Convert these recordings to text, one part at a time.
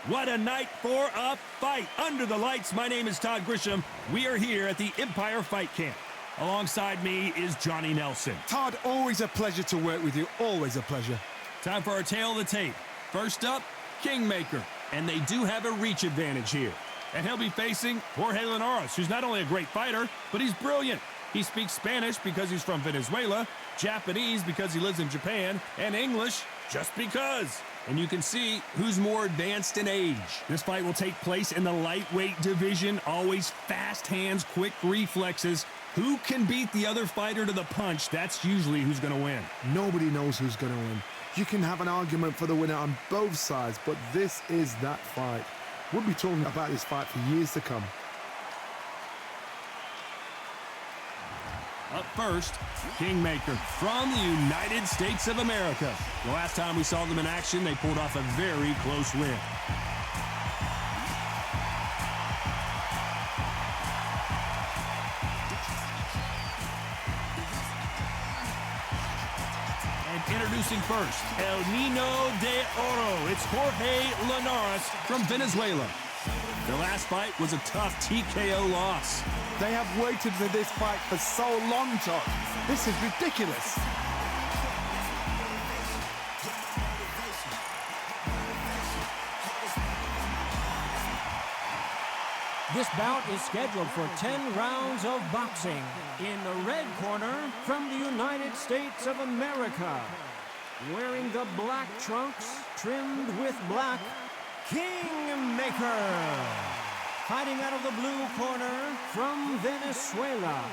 What a night for a fight. Under the lights, my name is Todd Grisham. We are here at the Empire Fight Camp. Alongside me is Johnny Nelson. Todd, always a pleasure to work with you. Always a pleasure. Time for our tale of the tape. First up, Kingmaker. And they do have a reach advantage here. And he'll be facing Jorge Linares, who's not only a great fighter, but he's brilliant. He speaks Spanish because he's from Venezuela, Japanese because he lives in Japan, and English just because. And you can see who's more advanced in age. This fight will take place in the lightweight division. Always fast hands, quick reflexes. Who can beat the other fighter to the punch? That's usually who's going to win. Nobody knows who's going to win. You can have an argument for the winner on both sides, but this is that fight. We'll be talking about this fight for years to come. Up first, Kingmaker from the United States of America. The last time we saw them in action, they pulled off a very close win. And introducing first, El Nino de Oro. It's Jorge Linares from Venezuela. Their last fight was a tough TKO loss. They have waited for this fight for so long, Todd. This is ridiculous. This bout is scheduled for 10 rounds of boxing. In the red corner, from the United States of America, wearing the black trunks trimmed with black, Kingmaker. Fighting out of the blue corner, from Venezuela,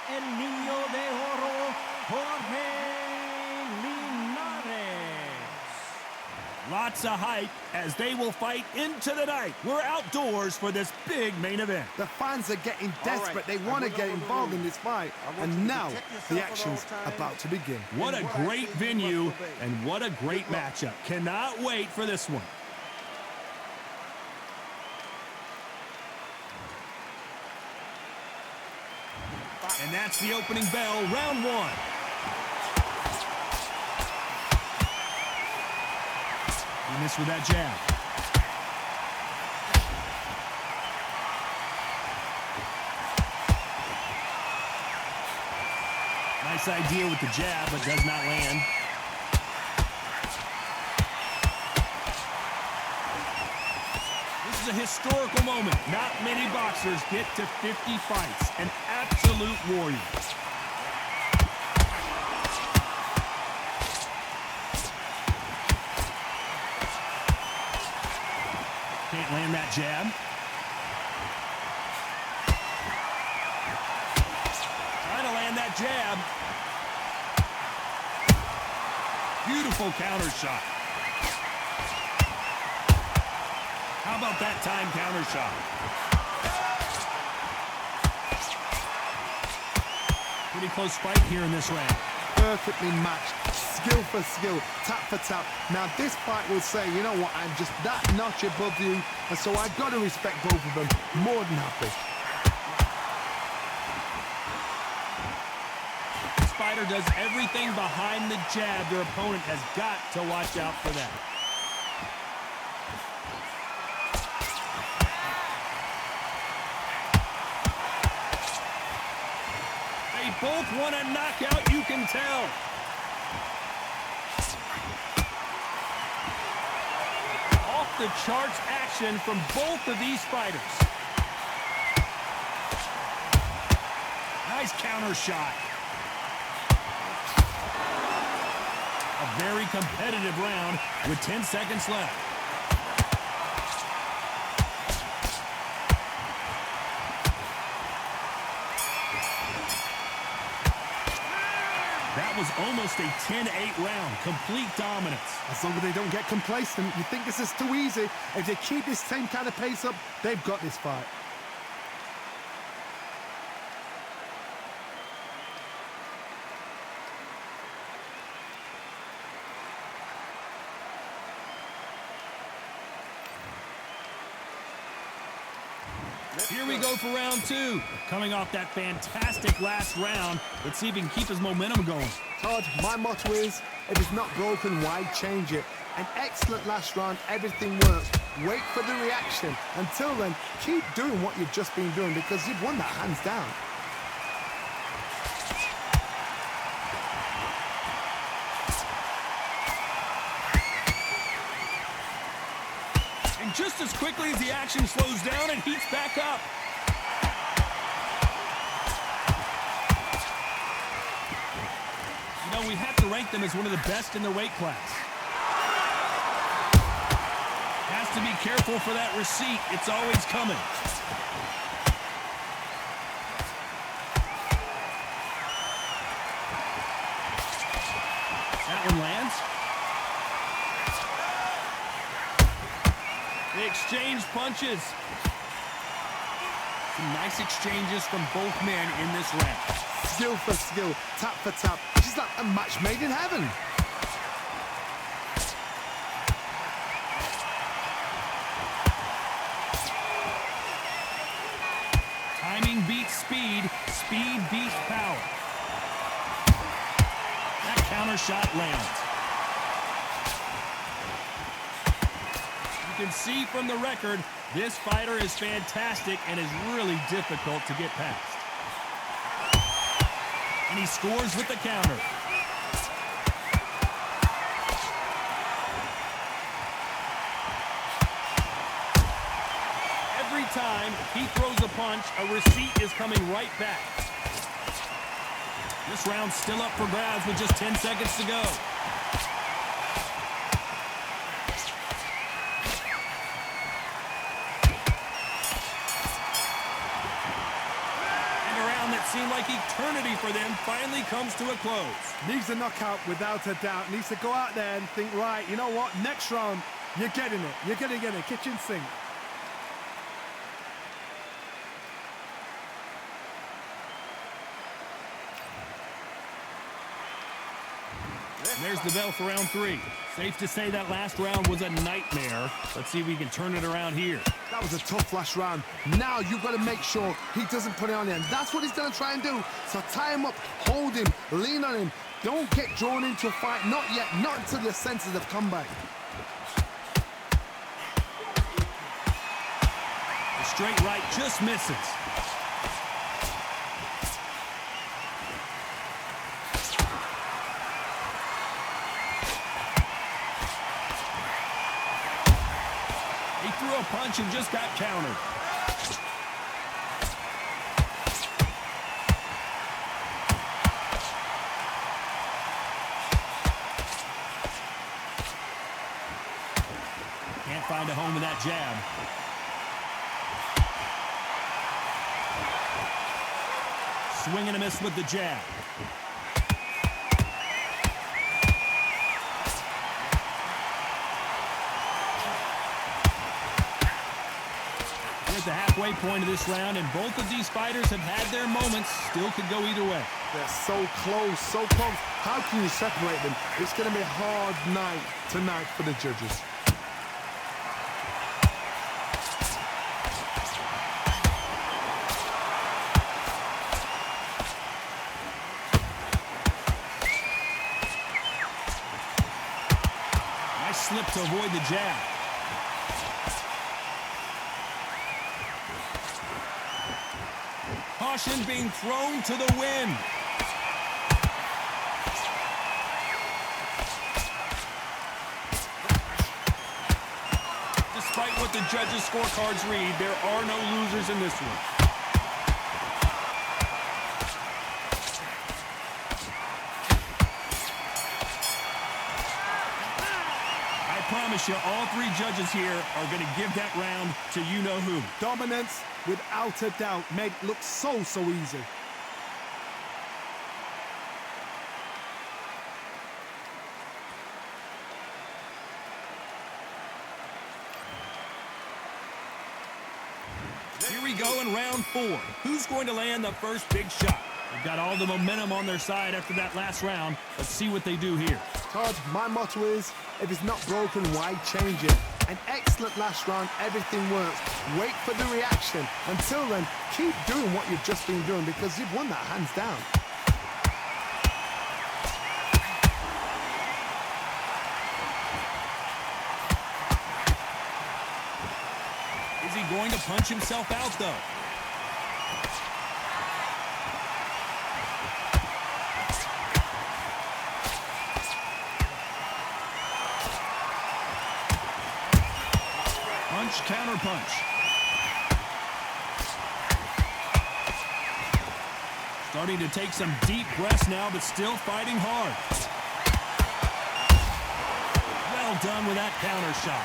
El Niño de Oro, Jorge Linares. Lots of hype as they will fight into the night. We're outdoors for this big main event. The fans are getting desperate. They want to get involved in this fight. And now the action's about to begin. What a great venue and what a great matchup. Cannot wait for this one. And that's the opening bell, round one. He missed with that jab. Nice idea with the jab, but does not land. This is a historical moment. Not many boxers get to 50 fights. An absolute warrior. Can't land that jab. Trying to land that jab. Beautiful counter shot. How about that time counter shot? Pretty close fight here in this round. Perfectly matched, skill for skill, tap for tap. Now this fight will say, you know what, I'm just that notch above you, and so I've got to respect both of them more than happy. This fighter does everything behind the jab. Their opponent has got to watch out for that. Both want a knockout, you can tell. Off the charts action from both of these fighters. Nice counter shot. A very competitive round with 10 seconds left. That was almost a 10-8 round. Complete dominance. As long as they don't get complacent, you think this is too easy. If they keep this same kind of pace up, they've got this fight. Here we go for round two. Coming off that fantastic last round, let's see if he can keep his momentum going. Todd, my motto is, if it's not broken, why change it? An excellent last round, everything works. Wait for the reaction. Until then, keep doing what you've just been doing because you've won that hands down. And just as quickly as the action slows down, it heats back up. You know, we have to rank them as one of the best in their weight class. Has to be careful for that receipt. It's always coming. That one lands. They exchange punches. Some nice exchanges from both men in this round. Skill for skill, tap for tap. Just like a match made in heaven. Timing beats speed. Speed beats power. That counter shot lands. You can see from the record, this fighter is fantastic and is really difficult to get past. And he scores with the counter. Every time he throws a punch, a receipt is coming right back. This round's still up for grabs with just 10 seconds to go. Seemed like eternity for them finally comes to a close. Needs a knockout without a doubt. Needs to go out there and think, right, you know what, next round, you're getting it. You're going to get a kitchen sink. There's the bell for round 3. Safe to say that last round was a nightmare. Let's see if we can turn it around here. That was a tough last round. Now you've got to make sure he doesn't put it on him. That's what he's going to try and do. So tie him up, hold him, lean on him. Don't get drawn into a fight. Not yet. Not until your senses have come back. The straight right just misses. Threw a punch and just got countered. Can't find a home with that jab. Swing and a miss with the jab. The halfway point of this round, and both of these fighters have had their moments. Still could go either way. They're so close, so close. How can you separate them? It's going to be a hard night tonight for the judges. Nice slip to avoid the jab. Caution being thrown to the wind. Despite what the judges' scorecards read, there are no losers in this one. I promise you, all 3 judges here are going to give that round to you-know-who. Dominance, without a doubt, made it look so easy. Here we go in round 4. Who's going to land the first big shot? They've got all the momentum on their side after that last round. Let's see what they do here. Todd, my motto is, if it's not broken, why change it? An excellent last round, everything works. Wait for the reaction. Until then, keep doing what you've just been doing because you've won that hands down. he going to punch himself out, though? Punch, counter punch. Starting to take some deep breaths now, but still fighting hard. Well done with that counter shot.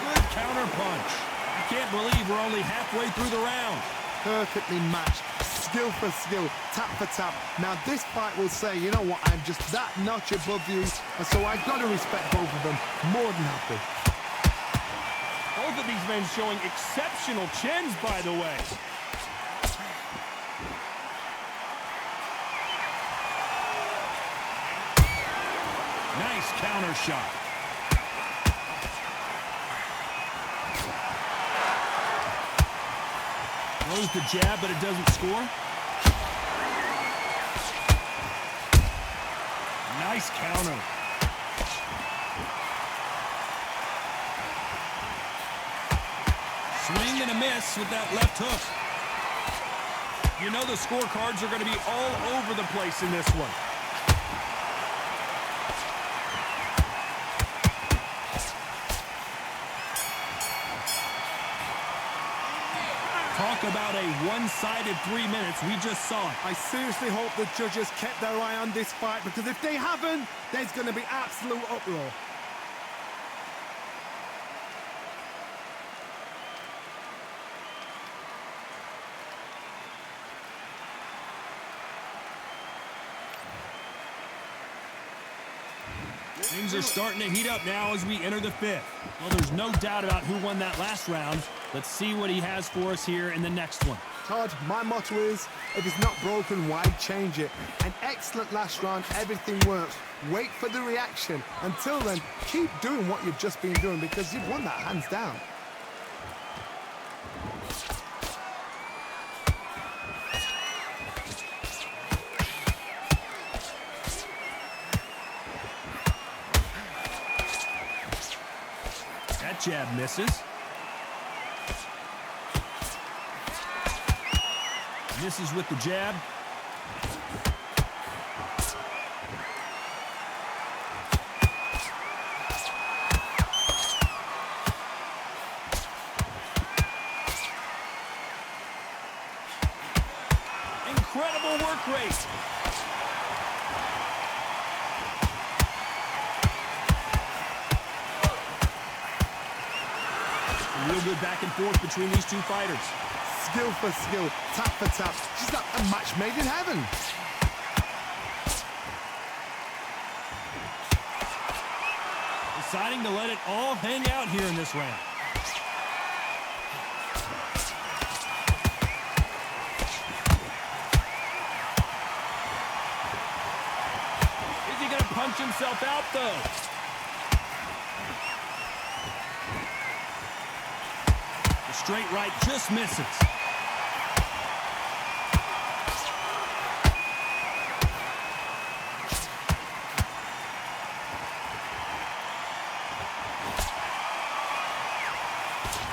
Good counter punch. I can't believe we're only halfway through the round. Perfectly matched, skill for skill, tap for tap. Now this fight will say, you know what, I'm just that notch above you, and so I've got to respect both of them more than happy. Both of these men showing exceptional chins, by the way. Nice counter shot. Throws the jab, but it doesn't score. Nice counter. Swing and a miss with that left hook. You know the scorecards are going to be all over the place in this one. Talk about a one-sided 3 minutes. We just saw it. I seriously hope the judges kept their eye on this fight, because if they haven't, there's going to be absolute uproar. Things are starting to heat up now as we enter the fifth. Well, there's no doubt about who won that last round. Let's see what he has for us here in the next one. Todd, my motto is, if it's not broken, why change it? An excellent last round, everything works. Wait for the reaction. Until then, keep doing what you've just been doing, because you've won that hands down. That jab misses. Misses with the jab. Incredible work rate. Real good back and forth between these two fighters. Skill for skill, tap for tap. She's like a match made in heaven. Deciding to let it all hang out here in this round. Is he going to punch himself out, though? The straight right just misses.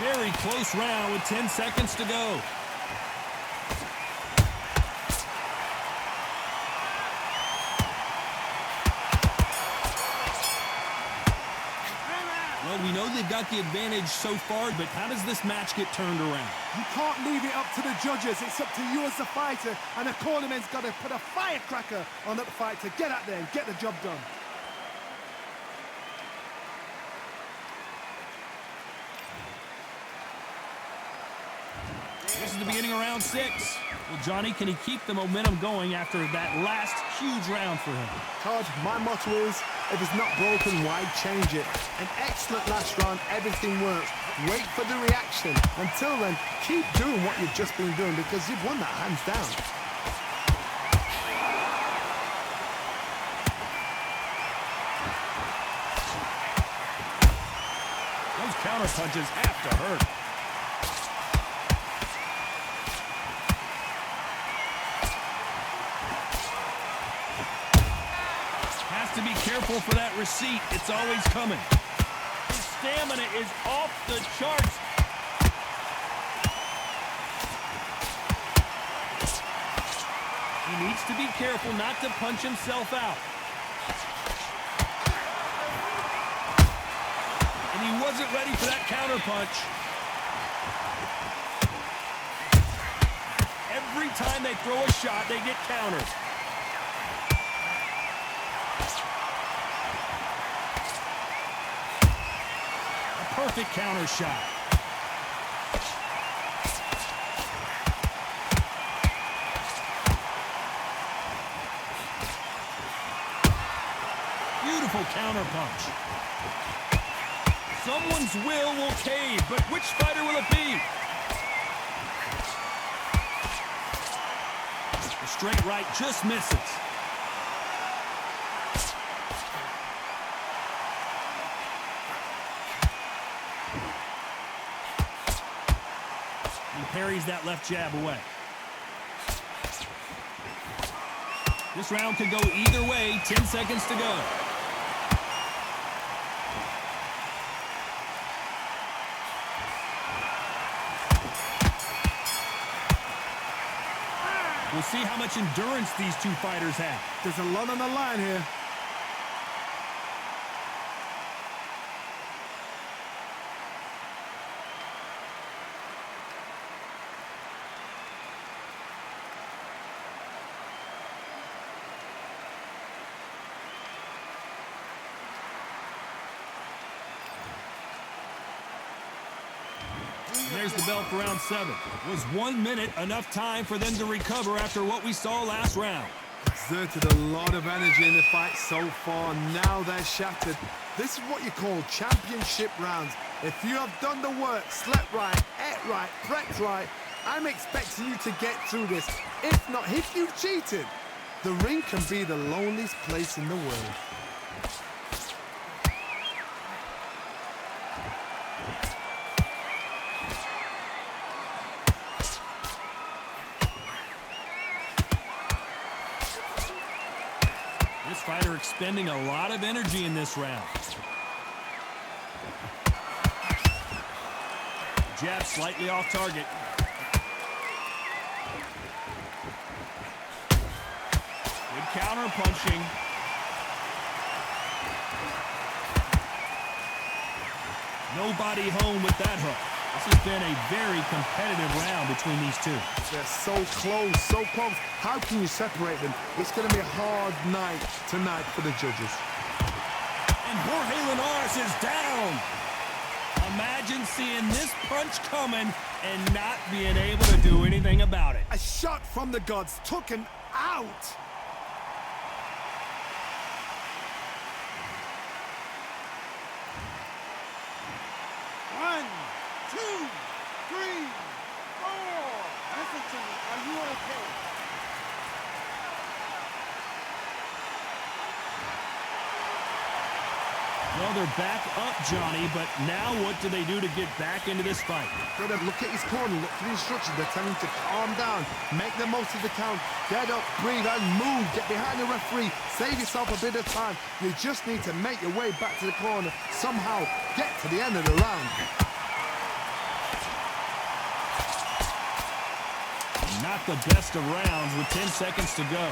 Very close round with 10 seconds to go. Well, we know they've got the advantage so far, but how does this match get turned around? You can't leave it up to the judges. It's up to you as the fighter, and the cornerman's got to put a firecracker on that fight to get out there and get the job done. This is the beginning of round 6. Well, Johnny, can he keep the momentum going after that last huge round for him? Todd, my motto is, if it's not broken, why change it? An excellent last round, everything works. Wait for the reaction. Until then, keep doing what you've just been doing, because you've won that hands down. Those counter punches have to hurt. To be careful for that receipt. It's always coming. stamina is off the charts. He needs to be careful not to punch himself out. And he wasn't ready for that counter punch. Every time they throw a shot, they get countered. A perfect counter shot. Beautiful counter punch. Someone's will cave, but which fighter will it be? The straight right just misses. He parries that left jab away. This round could go either way. 10 seconds to go. We'll see how much endurance these two fighters have. There's a lot on the line here. There's the bell for round 7. Was 1 minute enough time for them to recover after what we saw last round? Exerted a lot of energy in the fight so far. Now they're shattered. This is what you call championship rounds. If you have done the work, slept right, ate right, prepped right, I'm expecting you to get through this. If not, if you've cheated, the ring can be the loneliest place in the world. This fighter expending a lot of energy in this round. Jab slightly off target. Good counter punching. Nobody home with that hook. This has been a very competitive round between these two. They're so close, so close. How can you separate them? It's going to be a hard night tonight for the judges. And Jorge Linares is down. Imagine seeing this punch coming and not being able to do anything about it. A shot from the gods took him out. One, two, three, four. Listen to me. Are you okay? Well, they're back up, Johnny, but now what do they do to get back into this fight? Gotta look at his corner, look for the instructions. They're telling him to calm down, make the most of the count, get up, breathe, and move. Get behind the referee, save yourself a bit of time. You just need to make your way back to the corner, somehow get to the end of the round. Not the best of rounds with 10 seconds to go.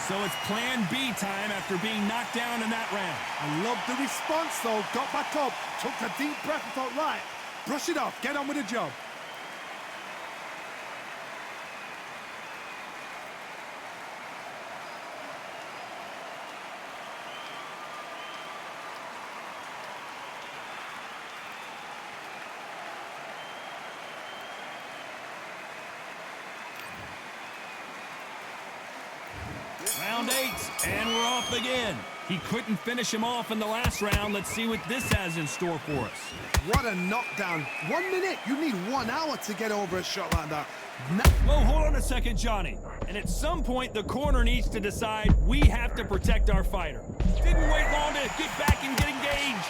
So it's plan B time after being knocked down in that round. I love the response though, got back up, took a deep breath and thought, right, brush it off, get on with the job. Round 8, and we're off again. He couldn't finish him off in the last round. Let's see what this has in store for us. What a knockdown. 1 minute, you need 1 hour to get over a shot like that. Well, hold on a second, Johnny. And at some point, the corner needs to decide we have to protect our fighter. Didn't wait long to get back and get engaged.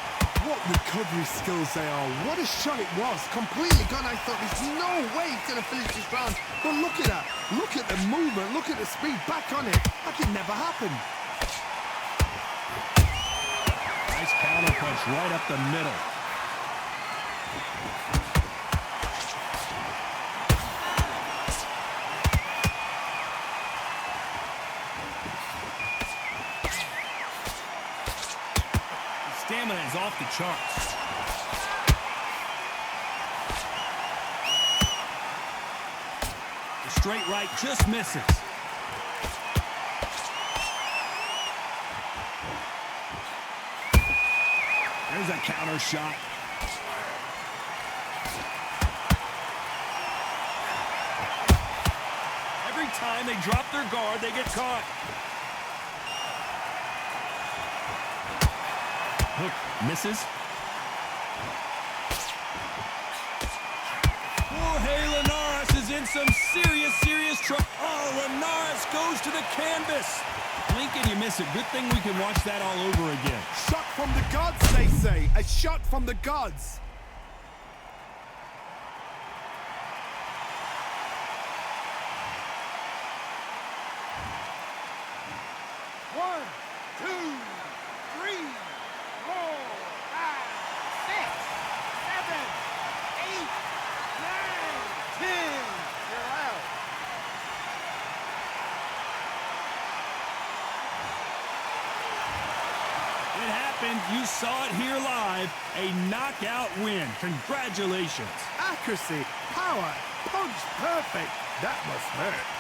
What recovery skills they are. What a shot it was. Completely gone. I thought there's no way he's going to finish this round. But look at that. Look at the movement. Look at the speed. Back on it. That can never happen. Nice counter punch right up the middle. Stamina is off the charts. The straight right just misses. There's a counter shot. Every time they drop their guard, they get caught. Hook misses. Jorge Linares is in some serious trouble. Oh, Linares goes to the canvas. Blink and you miss it. Good thing we can watch that all over again. Shot from the gods, they say. A shot from the gods. One, two, three, 4, 5, 6, 7, 8, 9, 10. You're out. It happened. You saw it here live. A knockout win. Congratulations. Accuracy, power, punch perfect. That must hurt.